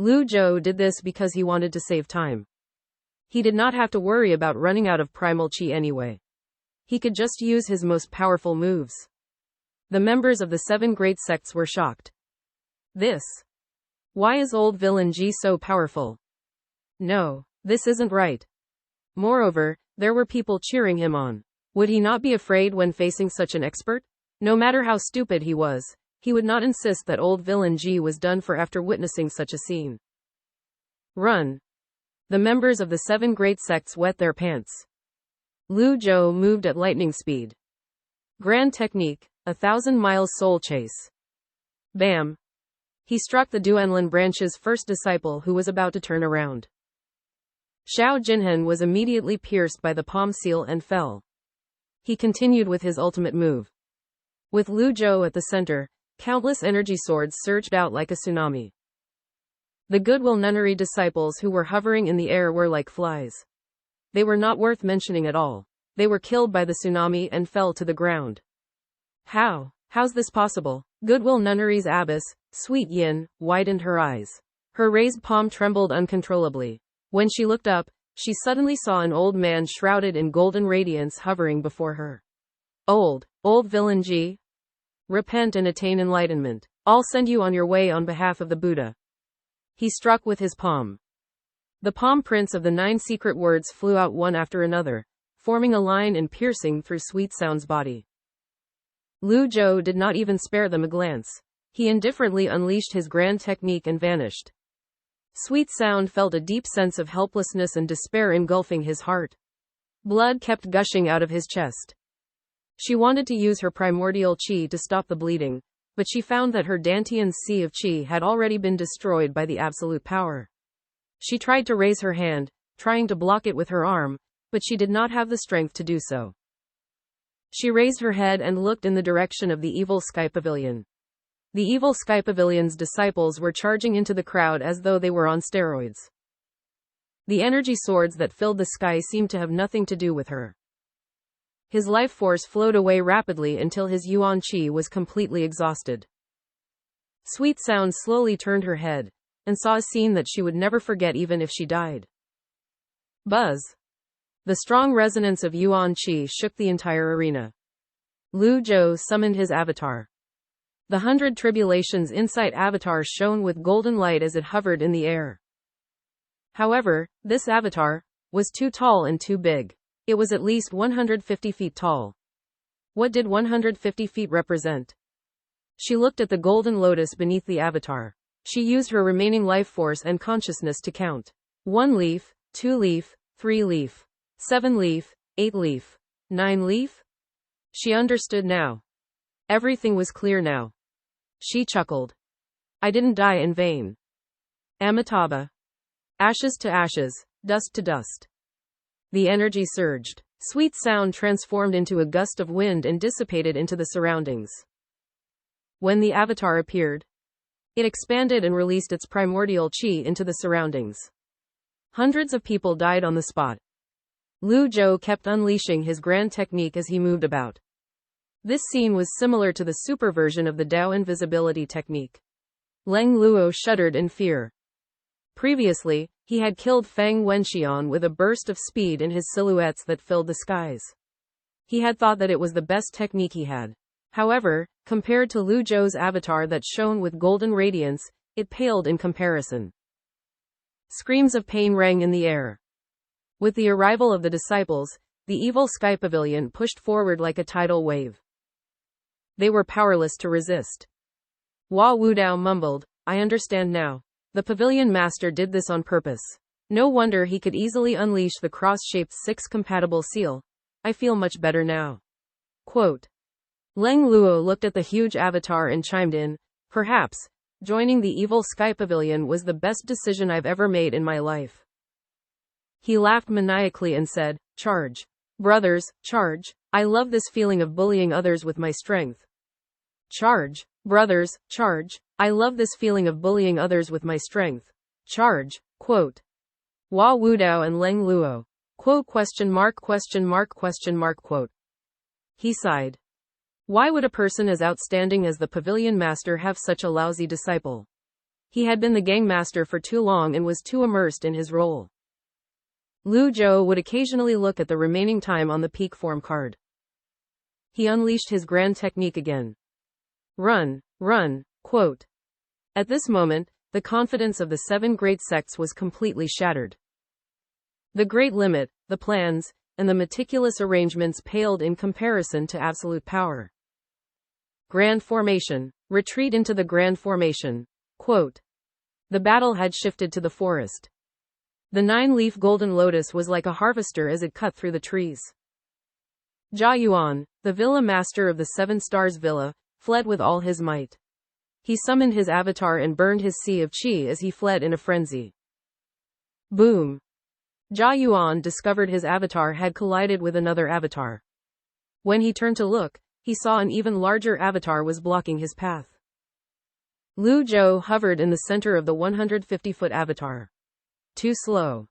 Lu Zhou did this because he wanted to save time. He did not have to worry about running out of primal qi anyway. He could just use his most powerful moves. The members of the 7 great sects were shocked. Why is old villain Ji so powerful? No, this isn't right. Moreover, there were people cheering him on. Would he not be afraid when facing such an expert? No matter how stupid he was, he would not insist that old villain Ji was done for after witnessing such a scene. Run. The members of the 7 great sects wet their pants. Lu Zhou moved at lightning speed. Grand technique, 1,000 miles soul chase. Bam! He struck the Duanlin branch's first disciple who was about to turn around. Xiao Jinhen was immediately pierced by the palm seal and fell. He continued with his ultimate move. With Lu Zhou at the center, countless energy swords surged out like a tsunami. The Goodwill Nunnery disciples who were hovering in the air were like flies. They were not worth mentioning at all. They were killed by the tsunami and fell to the ground. How's this possible? Goodwill Nunnery's abbess, Sweet Yin, widened her eyes. Her raised palm trembled uncontrollably. When she looked up, she suddenly saw an old man shrouded in golden radiance hovering before her. Old villain Ji. Repent and attain enlightenment. I'll send you on your way on behalf of the Buddha. He struck with his palm. The palm prints of the 9 secret words flew out one after another, forming a line and piercing through Sweet Sound's body. Lu Zhou did not even spare them a glance. He indifferently unleashed his grand technique and vanished. Sweet Sound felt a deep sense of helplessness and despair engulfing his heart. Blood kept gushing out of his chest. She wanted to use her primordial qi to stop the bleeding, but she found that her Dantian's sea of qi had already been destroyed by the absolute power. She tried to raise her hand, trying to block it with her arm, but she did not have the strength to do so. She raised her head and looked in the direction of the evil Sky Pavilion. The evil Sky Pavilion's disciples were charging into the crowd as though they were on steroids. The energy swords that filled the sky seemed to have nothing to do with her. His life force flowed away rapidly until his Yuan Qi was completely exhausted. Sweet Sound slowly turned her head, and saw a scene that she would never forget even if she died. Buzz! The strong resonance of Yuan Qi shook the entire arena. Lu Zhou summoned his avatar. The 100 Tribulations Insight avatar shone with golden light as it hovered in the air. However, this avatar was too tall and too big. It was at least 150 feet tall. What did 150 feet represent? She looked at the golden lotus beneath the avatar. She used her remaining life force and consciousness to count. 1 leaf, 2 leaf, 3 leaf, 7 leaf, 8 leaf, 9 leaf? She understood now. Everything was clear now. She chuckled. I didn't die in vain. Amitabha. Ashes to ashes, dust to dust. The energy surged. Sweet Sound transformed into a gust of wind and dissipated into the surroundings. When the avatar appeared, it expanded and released its primordial qi into the surroundings. Hundreds of people died on the spot. Lu Zhou kept unleashing his grand technique as he moved about. This scene was similar to the super version of the Dao invisibility technique. Leng Luo shuddered in fear. Previously, he had killed Feng Wenxian with a burst of speed in his silhouettes that filled the skies. He had thought that it was the best technique he had. However, compared to Lu Zhou's avatar that shone with golden radiance, it paled in comparison. Screams of pain rang in the air. With the arrival of the disciples, the evil Sky Pavilion pushed forward like a tidal wave. They were powerless to resist. Hua Wudao mumbled, I understand now. The pavilion master did this on purpose. No wonder he could easily unleash the cross-shaped 6-compatible seal. I feel much better now. Quote. Leng Luo looked at the huge avatar and chimed in, perhaps, joining the evil Sky Pavilion was the best decision I've ever made in my life. He laughed maniacally and said, charge. Brothers, charge. I love this feeling of bullying others with my strength. Charge. Brothers, charge. I love this feeling of bullying others with my strength. Charge. Quote. Hua Wudao and Leng Luo. Quote question mark. Quote. He sighed. Why would a person as outstanding as the pavilion master have such a lousy disciple? He had been the gangmaster for too long and was too immersed in his role. Lu Zhou would occasionally look at the remaining time on the peak form card. He unleashed his grand technique again. Run, run, quote. At this moment, the confidence of the 7 great sects was completely shattered. The great limit, the plans, and the meticulous arrangements paled in comparison to absolute power. Grand formation. Retreat into the grand formation. Quote. The battle had shifted to the forest. The 9-leaf golden lotus was like a harvester as it cut through the trees. Jia Yuan, the villa master of the 7 Stars Villa, fled with all his might. He summoned his avatar and burned his sea of qi as he fled in a frenzy. Boom! Jia Yuan discovered his avatar had collided with another avatar. When he turned to look, he saw an even larger avatar was blocking his path. Lu Zhou hovered in the center of the 150-foot avatar. Too slow.